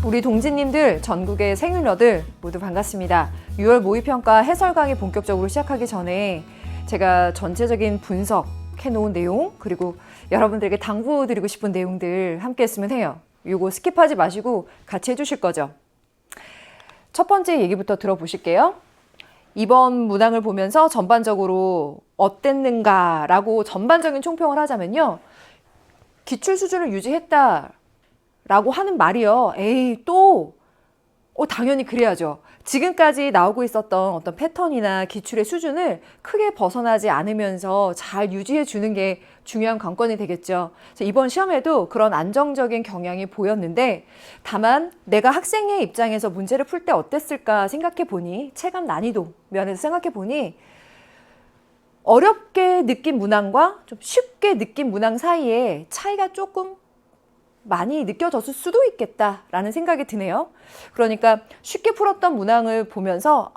우리 동지님들, 전국의 생윤러들 모두 반갑습니다. 6월 모의평가 해설 강의 본격적으로 시작하기 전에 제가 전체적인 분석해놓은 내용, 그리고 여러분들에게 당부드리고 싶은 내용들 함께 했으면 해요. 이거 스킵하지 마시고 같이 해주실 거죠? 첫 번째 얘기부터 들어보실게요. 이번 문항을 보면서 전반적으로 어땠는가라고 전반적인 총평을 하자면요. 기출 수준을 유지했다라고 하는 말이요. 에이, 또 당연히 그래야죠. 지금까지 나오고 있었던 어떤 패턴이나 기출의 수준을 크게 벗어나지 않으면서 잘 유지해 주는 게 중요한 관건이 되겠죠. 이번 시험에도 그런 안정적인 경향이 보였는데, 다만 내가 학생의 입장에서 문제를 풀 때 어땠을까 생각해 보니, 체감 난이도 면에서 생각해 보니 어렵게 느낀 문항과 좀 쉽게 느낀 문항 사이에 차이가 조금 많이 느껴졌을 수도 있겠다라는 생각이 드네요. 그러니까 쉽게 풀었던 문항을 보면서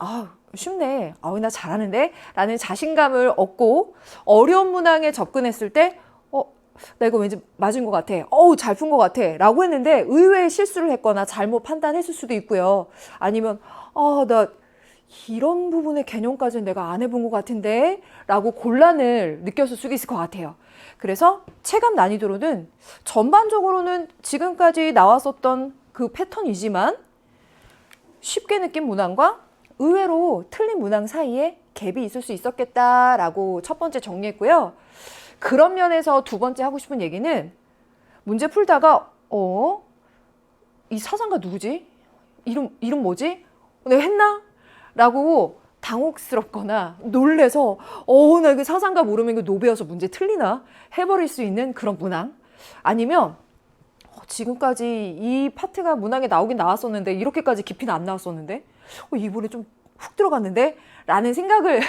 쉽네, 나 잘하는데 라는 자신감을 얻고, 어려운 문항에 접근했을 때 나 이거 왠지 맞은 것 같아, 잘 푼 것 같아 라고 했는데 의외의 실수를 했거나 잘못 판단했을 수도 있고요. 아니면 나 이런 부분의 개념까지는 내가 안 해본 것 같은데 라고 곤란을 느꼈을 수도 있을 것 같아요. 그래서 체감 난이도로는 전반적으로는 지금까지 나왔었던 그 패턴이지만, 쉽게 느낀 문항과 의외로 틀린 문항 사이에 갭이 있을 수 있었겠다라고 첫 번째 정리했고요. 그런 면에서 두 번째 하고 싶은 얘기는, 문제 풀다가 이 사상가 누구지? 이름 뭐지? 내가 했나? 라고 당혹스럽거나 놀래서 나 이거 사상가 모르면 이거 노베어서 문제 틀리나? 해버릴 수 있는 그런 문항. 아니면 지금까지 이 파트가 문항에 나오긴 나왔었는데 이렇게까지 깊이는 안 나왔었는데 이번에 좀 훅 들어갔는데? 라는 생각을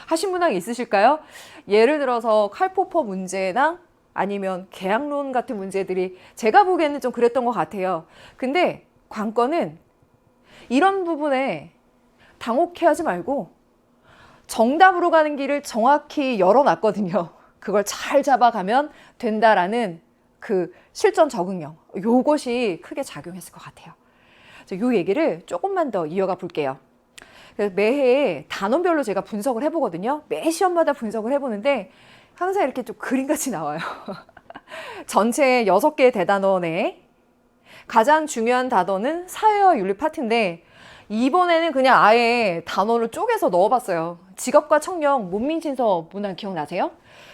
하신 문항이 있으실까요? 예를 들어서 칼포퍼 문제나 아니면 계약론 같은 문제들이 제가 보기에는 좀 그랬던 것 같아요. 근데 관건은 이런 부분에 당혹해하지 말고 정답으로 가는 길을 정확히 열어놨거든요. 그걸 잘 잡아가면 된다라는 그 실전 적응력, 요것이 크게 작용했을 것 같아요. 이 얘기를 조금만 더 이어가 볼게요. 매해 단원별로 제가 분석을 해보거든요. 매 시험마다 분석을 해보는데 항상 이렇게 좀 그림같이 나와요. 전체 6개의 대단원에 가장 중요한 단원은 사회와 윤리 파트인데, 이번에는 그냥 아예 단원을 쪼개서 넣어봤어요. 직업과 청력, 문민신서 문항 기억나세요?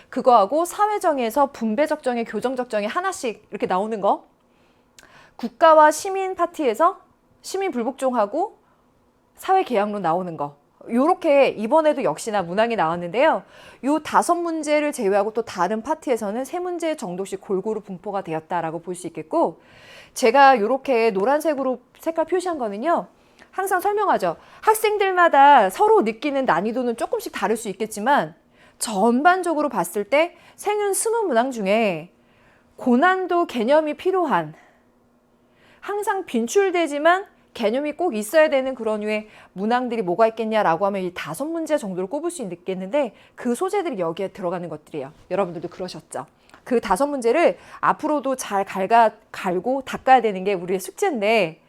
그거하고 사회정의에서 분배적정의, 교정적정의 하나씩 이렇게 나오는 거, 국가와 시민 파트에서 시민 불복종하고 사회계약론 나오는 거, 요렇게 이번에도 역시나 문항이 나왔는데요. 요 5문제를 제외하고 또 다른 파트에서는 3문제 정도씩 골고루 분포가 되었다라고 볼 수 있겠고, 제가 요렇게 노란색으로 색깔 표시한 거는요, 항상 설명하죠. 학생들마다 서로 느끼는 난이도는 조금씩 다를 수 있겠지만 전반적으로 봤을 때 생윤 20문항 중에 고난도 개념이 필요한, 항상 빈출되지만 개념이 꼭 있어야 되는 그런 류의 문항들이 뭐가 있겠냐라고 하면 이 5문제 정도를 꼽을 수 있겠는데, 그 소재들이 여기에 들어가는 것들이에요. 여러분들도 그러셨죠? 그 5문제를 앞으로도 잘 갈고 닦아야 되는 게 우리의 숙제인데,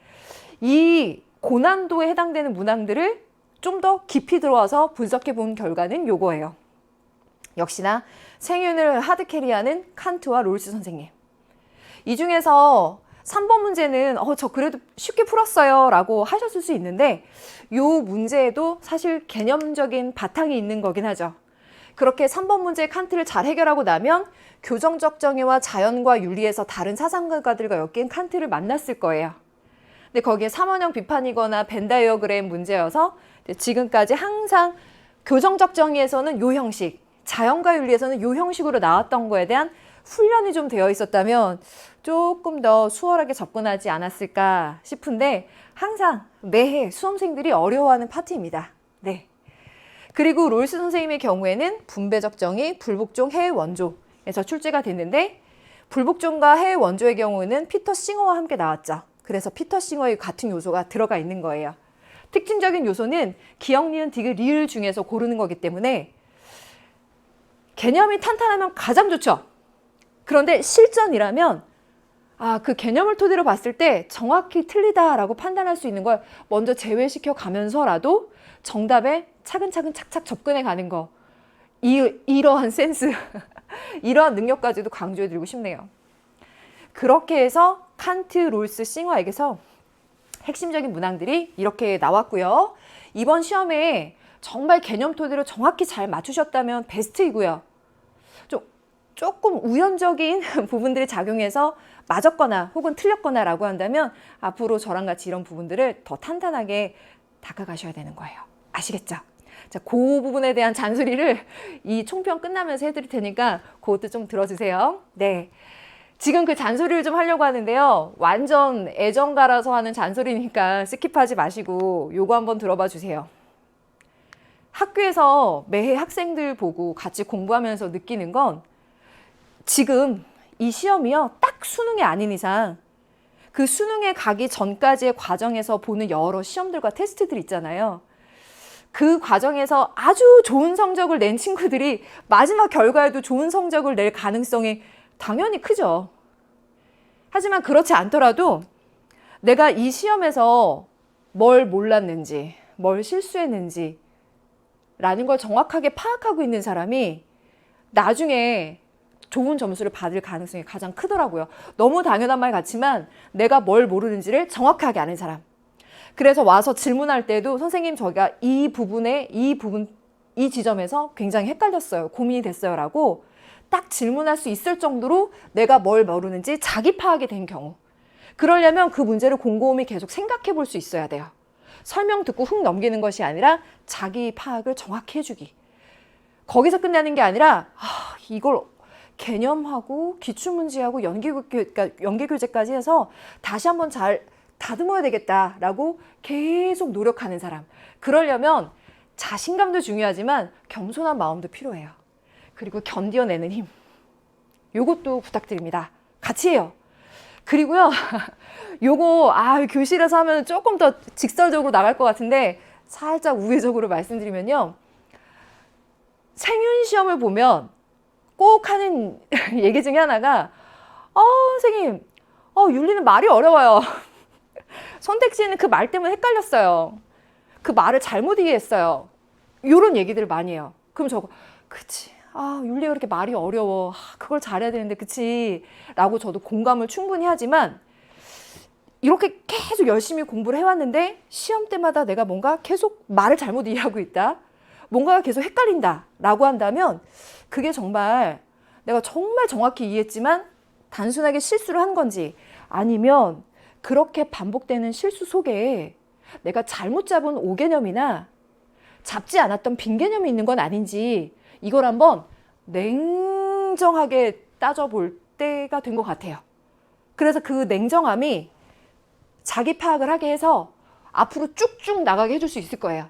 이 고난도에 해당되는 문항들을 좀 더 깊이 들어와서 분석해 본 결과는 요거예요. 역시나 생윤을 하드캐리하는 칸트와 롤스 선생님. 이 중에서 3번 문제는 저 그래도 쉽게 풀었어요 라고 하셨을 수 있는데, 요 문제에도 사실 개념적인 바탕이 있는 거긴 하죠. 그렇게 3번 문제 칸트를 잘 해결하고 나면 교정적 정의와 자연과 윤리에서 다른 사상가들과 엮인 칸트를 만났을 거예요. 근데 거기에 삼원형 비판이거나 벤 다이어그램 문제여서 지금까지 항상 교정적 정의에서는 요 형식, 자연과 윤리에서는 요 형식으로 나왔던 거에 대한 훈련이 좀 되어 있었다면 조금 더 수월하게 접근하지 않았을까 싶은데, 항상 매해 수험생들이 어려워하는 파트입니다. 네. 그리고 롤스 선생님의 경우에는 분배적 정의, 불복종, 해외 원조에서 출제가 됐는데, 불복종과 해외 원조의 경우에는 피터 싱어와 함께 나왔죠. 그래서 피터 싱어의 같은 요소가 들어가 있는 거예요. 특징적인 요소는 기억, 니은, 디귿, 리을 중에서 고르는 거기 때문에 개념이 탄탄하면 가장 좋죠. 그런데 실전이라면 그 개념을 토대로 봤을 때 정확히 틀리다라고 판단할 수 있는 걸 먼저 제외시켜 가면서라도 정답에 차근차근 착착 접근해 가는 거. 이러한 센스, 이러한 능력까지도 강조해 드리고 싶네요. 그렇게 해서 칸트, 롤스, 싱어에게서 핵심적인 문항들이 이렇게 나왔고요. 이번 시험에 정말 개념 토대로 정확히 잘 맞추셨다면 베스트이고요. 조금 우연적인 부분들이 작용해서 맞았거나 혹은 틀렸거나 라고 한다면 앞으로 저랑 같이 이런 부분들을 더 탄탄하게 닦아가셔야 되는 거예요. 아시겠죠? 자, 그 부분에 대한 잔소리를 이 총평 끝나면서 해드릴 테니까 그것도 좀 들어주세요. 네. 지금 그 잔소리를 좀 하려고 하는데요. 완전 애정가라서 하는 잔소리니까 스킵하지 마시고 요거 한번 들어봐 주세요. 학교에서 매해 학생들 보고 같이 공부하면서 느끼는 건 지금 이 시험이요. 딱 수능이 아닌 이상 그 수능에 가기 전까지의 과정에서 보는 여러 시험들과 테스트들 있잖아요. 그 과정에서 아주 좋은 성적을 낸 친구들이 마지막 결과에도 좋은 성적을 낼 가능성이 당연히 크죠. 하지만 그렇지 않더라도 내가 이 시험에서 뭘 몰랐는지, 뭘 실수했는지 라는 걸 정확하게 파악하고 있는 사람이 나중에 좋은 점수를 받을 가능성이 가장 크더라고요. 너무 당연한 말 같지만 내가 뭘 모르는지를 정확하게 아는 사람. 그래서 와서 질문할 때도 선생님 저희가 이 지점에서 굉장히 헷갈렸어요. 고민이 됐어요. 라고 딱 질문할 수 있을 정도로 내가 뭘 모르는지 자기 파악이 된 경우. 그러려면 그 문제를 곰곰이 계속 생각해 볼 수 있어야 돼요. 설명 듣고 훅 넘기는 것이 아니라 자기 파악을 정확히 해주기. 거기서 끝나는 게 아니라 이걸 개념하고 기출문제하고 연계교재까지 해서 다시 한번 잘 다듬어야 되겠다라고 계속 노력하는 사람. 그러려면 자신감도 중요하지만 겸손한 마음도 필요해요. 그리고 견뎌내는 힘. 요것도 부탁드립니다. 같이 해요. 그리고요. 요거 교실에서 하면 조금 더 직설적으로 나갈 것 같은데 살짝 우회적으로 말씀드리면요. 생윤시험을 보면 꼭 하는 얘기 중에 하나가 선생님 윤리는 말이 어려워요. 선택지는 그 말 때문에 헷갈렸어요. 그 말을 잘못 이해했어요. 이런 얘기들을 많이 해요. 그럼 저거 그치. 윤리가 그렇게 말이 어려워. 그걸 잘해야 되는데 그치. 라고 저도 공감을 충분히 하지만 이렇게 계속 열심히 공부를 해왔는데 시험 때마다 내가 뭔가 계속 말을 잘못 이해하고 있다. 뭔가가 계속 헷갈린다. 라고 한다면 그게 정말 내가 정말 정확히 이해했지만 단순하게 실수를 한 건지 아니면 그렇게 반복되는 실수 속에 내가 잘못 잡은 오개념이나 잡지 않았던 빈개념이 있는 건 아닌지 이걸 한번 냉정하게 따져볼 때가 된 것 같아요. 그래서 그 냉정함이 자기 파악을 하게 해서 앞으로 쭉쭉 나가게 해줄 수 있을 거예요.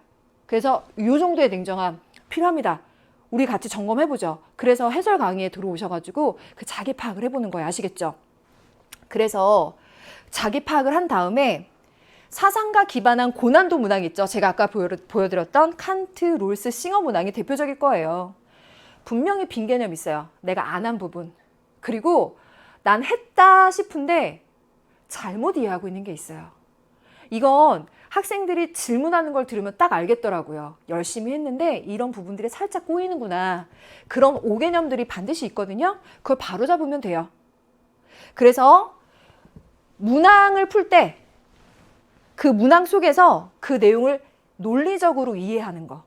그래서 이 정도의 냉정함 필요합니다. 우리 같이 점검해보죠. 그래서 해설 강의에 들어오셔가지고 그 자기 파악을 해보는 거예요. 아시겠죠? 그래서 자기 파악을 한 다음에 사상가 기반한 고난도 문항 있죠. 제가 아까 보여드렸던 칸트, 롤스, 싱어 문항이 대표적일 거예요. 분명히 빈 개념 있어요. 내가 안 한 부분. 그리고 난 했다 싶은데 잘못 이해하고 있는 게 있어요. 이건 학생들이 질문하는 걸 들으면 딱 알겠더라고요. 열심히 했는데 이런 부분들이 살짝 꼬이는구나. 그런 오개념들이 반드시 있거든요. 그걸 바로 잡으면 돼요. 그래서 문항을 풀 때 그 문항 속에서 그 내용을 논리적으로 이해하는 거.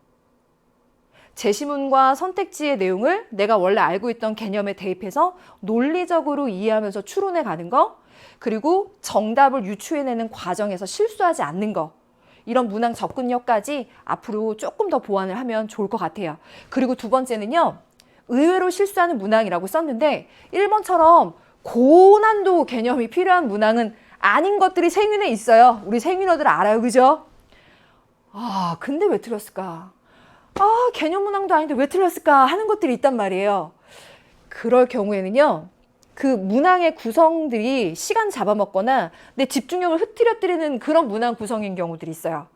제시문과 선택지의 내용을 내가 원래 알고 있던 개념에 대입해서 논리적으로 이해하면서 추론해 가는 거. 그리고 정답을 유추해내는 과정에서 실수하지 않는 거. 이런 문항 접근력까지 앞으로 조금 더 보완을 하면 좋을 것 같아요. 그리고 두 번째는요. 의외로 실수하는 문항이라고 썼는데 1번처럼 고난도 개념이 필요한 문항은 아닌 것들이 생윤에 있어요. 우리 생윤어들 알아요. 그죠? 근데 왜 틀렸을까? 개념 문항도 아닌데 왜 틀렸을까 하는 것들이 있단 말이에요. 그럴 경우에는요. 그 문항의 구성들이 시간 잡아먹거나 내 집중력을 흐트러뜨리는 그런 문항 구성인 경우들이 있어요.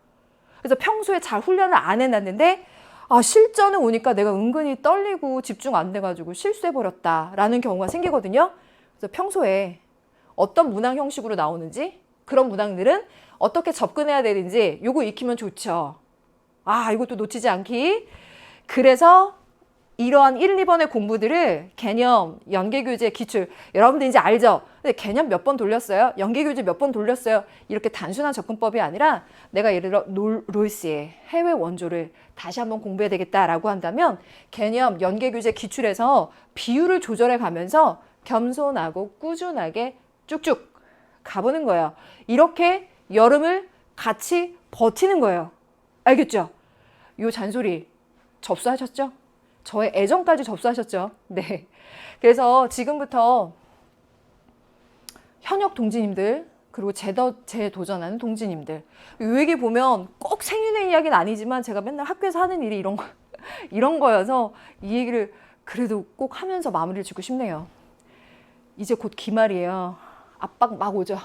그래서 평소에 잘 훈련을 안 해놨는데 실전에 오니까 내가 은근히 떨리고 집중 안 돼가지고 실수해버렸다라는 경우가 생기거든요. 그래서 평소에 어떤 문항 형식으로 나오는지, 그런 문항들은 어떻게 접근해야 되는지 요거 익히면 좋죠. 아, 이것도 놓치지 않기. 그래서 이러한 1, 2번의 공부들을 개념, 연계교재, 기출, 여러분들 이제 알죠? 근데 개념 몇 번 돌렸어요? 연계교재 몇 번 돌렸어요? 이렇게 단순한 접근법이 아니라 내가 예를 들어 롤스의 해외 원조를 다시 한번 공부해야 되겠다라고 한다면 개념, 연계교재, 기출에서 비율을 조절해 가면서 겸손하고 꾸준하게 쭉쭉 가보는 거예요. 이렇게 여름을 같이 버티는 거예요. 알겠죠? 요 잔소리 접수하셨죠? 저의 애정까지 접수하셨죠? 네. 그래서 지금부터 현역 동지님들, 그리고 재도전하는 동지님들, 이 얘기 보면 꼭 생윤의 이야기는 아니지만 제가 맨날 학교에서 하는 일이 이런 거여서 이 얘기를 그래도 꼭 하면서 마무리를 짓고 싶네요. 이제 곧 기말이에요. 압박 막 오죠.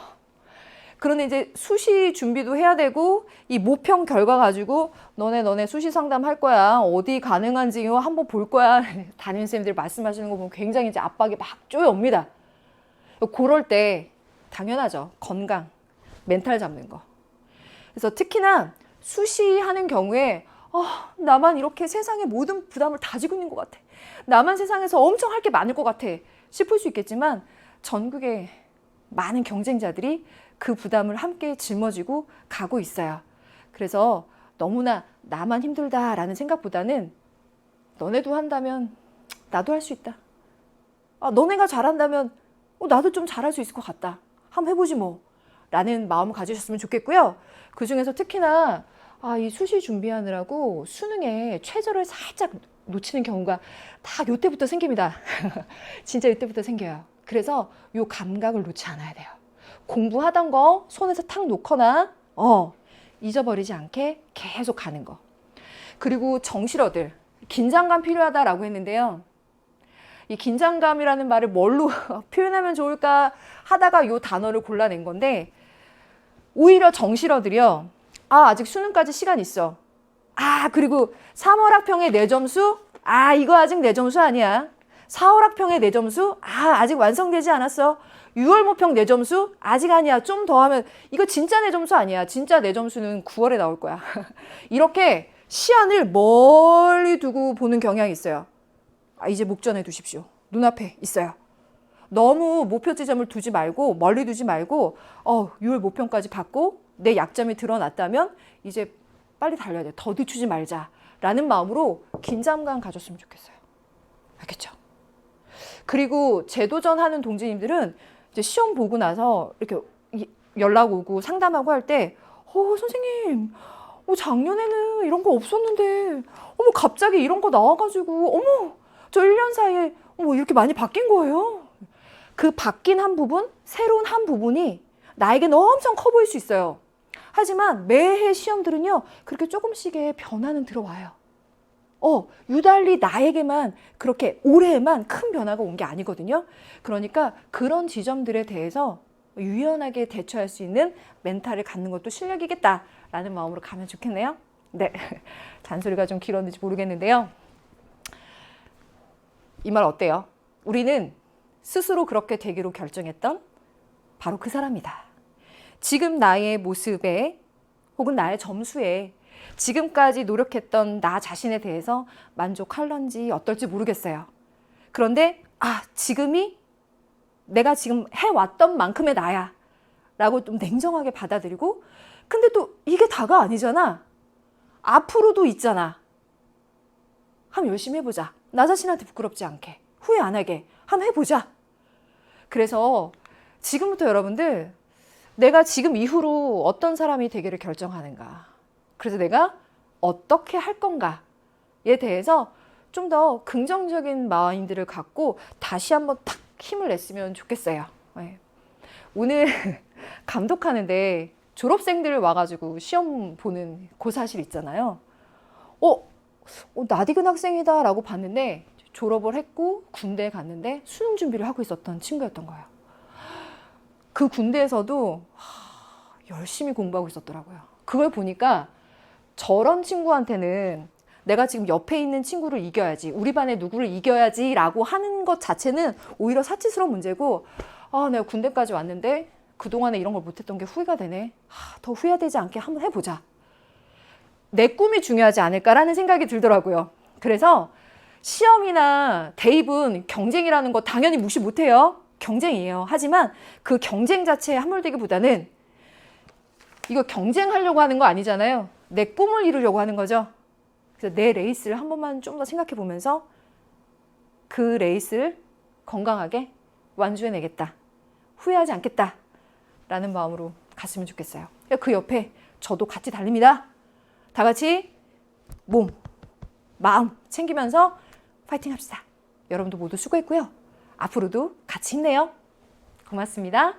그런데 이제 수시 준비도 해야 되고 이 모평 결과 가지고 너네 수시 상담 할 거야. 어디 가능한지 한번 볼 거야. 담임선생님들 말씀하시는 거 보면 굉장히 이제 압박이 막 쪼여옵니다. 그럴 때 당연하죠. 건강, 멘탈 잡는 거. 그래서 특히나 수시하는 경우에 나만 이렇게 세상의 모든 부담을 다 지고 있는 것 같아. 나만 세상에서 엄청 할 게 많을 것 같아 싶을 수 있겠지만 전국의 많은 경쟁자들이 그 부담을 함께 짊어지고 가고 있어요. 그래서 너무나 나만 힘들다라는 생각보다는 너네도 한다면 나도 할 수 있다. 너네가 잘한다면 나도 좀 잘할 수 있을 것 같다. 한번 해보지 뭐. 라는 마음을 가지셨으면 좋겠고요. 그중에서 특히나 이 수시 준비하느라고 수능에 최저를 살짝 놓치는 경우가 다 요때부터 생깁니다. 진짜 요때부터 생겨요. 그래서 요 감각을 놓지 않아야 돼요. 공부하던 거 손에서 탁 놓거나 잊어버리지 않게 계속 가는 거. 그리고 정실어들, 긴장감 필요하다라고 했는데요. 이 긴장감이라는 말을 뭘로 표현하면 좋을까 하다가 요 단어를 골라낸 건데 오히려 정실어들이요. 아직 수능까지 시간 있어. 그리고 3월 학평의 내 점수? 이거 아직 내 점수 아니야. 4월 학평의 내 점수? 아직 완성되지 않았어. 6월 모평 내 점수? 아직 아니야. 좀 더 하면 이거 진짜 내 점수 아니야. 진짜 내 점수는 9월에 나올 거야. 이렇게 시안을 멀리 두고 보는 경향이 있어요. 이제 목전에 두십시오. 눈앞에 있어요. 너무 목표 지점을 두지 말고 멀리 두지 말고 6월 모평까지 받고 내 약점이 드러났다면 이제 빨리 달려야 돼. 더 늦추지 말자라는 마음으로 긴장감 가졌으면 좋겠어요. 알겠죠? 그리고 재도전하는 동지님들은 이제 시험 보고 나서 이렇게 연락 오고 상담하고 할 때 선생님 작년에는 이런 거 없었는데 갑자기 이런 거 나와가지고 저 1년 사이에 이렇게 많이 바뀐 거예요. 그 바뀐 한 부분, 새로운 한 부분이 나에게는 엄청 커 보일 수 있어요. 하지만 매해 시험들은요 그렇게 조금씩의 변화는 들어와요. 유달리 나에게만 그렇게 올해에만 큰 변화가 온 게 아니거든요. 그러니까 그런 지점들에 대해서 유연하게 대처할 수 있는 멘탈을 갖는 것도 실력이겠다라는 마음으로 가면 좋겠네요. 네, 잔소리가 좀 길었는지 모르겠는데요. 이 말 어때요? 우리는 스스로 그렇게 되기로 결정했던 바로 그 사람이다. 지금 나의 모습에 혹은 나의 점수에 지금까지 노력했던 나 자신에 대해서 만족할런지 어떨지 모르겠어요. 그런데 지금이 내가 지금 해왔던 만큼의 나야 라고 좀 냉정하게 받아들이고 근데 또 이게 다가 아니잖아. 앞으로도 있잖아. 한번 열심히 해보자. 나 자신한테 부끄럽지 않게 후회 안 하게 한번 해보자. 그래서 지금부터 여러분들 내가 지금 이후로 어떤 사람이 되기를 결정하는가, 그래서 내가 어떻게 할 건가에 대해서 좀 더 긍정적인 마인드를 갖고 다시 한번 탁 힘을 냈으면 좋겠어요. 네. 오늘 감독하는데 졸업생들 와가지고 시험 보는 그 사실 있잖아요. 나디근 학생이다 라고 봤는데 졸업을 했고 군대에 갔는데 수능 준비를 하고 있었던 친구였던 거예요. 그 군대에서도 열심히 공부하고 있었더라고요. 그걸 보니까 저런 친구한테는 내가 지금 옆에 있는 친구를 이겨야지, 우리 반에 누구를 이겨야지 라고 하는 것 자체는 오히려 사치스러운 문제고 아, 내가 군대까지 왔는데 그동안에 이런 걸 못했던 게 후회가 되네. 더 후회되지 않게 한번 해보자. 내 꿈이 중요하지 않을까라는 생각이 들더라고요. 그래서 시험이나 대입은 경쟁이라는 거 당연히 무시 못해요. 경쟁이에요. 하지만 그 경쟁 자체에 함몰되기보다는 이거 경쟁하려고 하는 거 아니잖아요. 내 꿈을 이루려고 하는 거죠. 그래서 내 레이스를 한 번만 좀 더 생각해 보면서 그 레이스를 건강하게 완주해내겠다. 후회하지 않겠다. 라는 마음으로 갔으면 좋겠어요. 그 옆에 저도 같이 달립니다. 다 같이 몸, 마음 챙기면서 파이팅 합시다. 여러분도 모두 수고했고요. 앞으로도 같이 힘내요. 고맙습니다.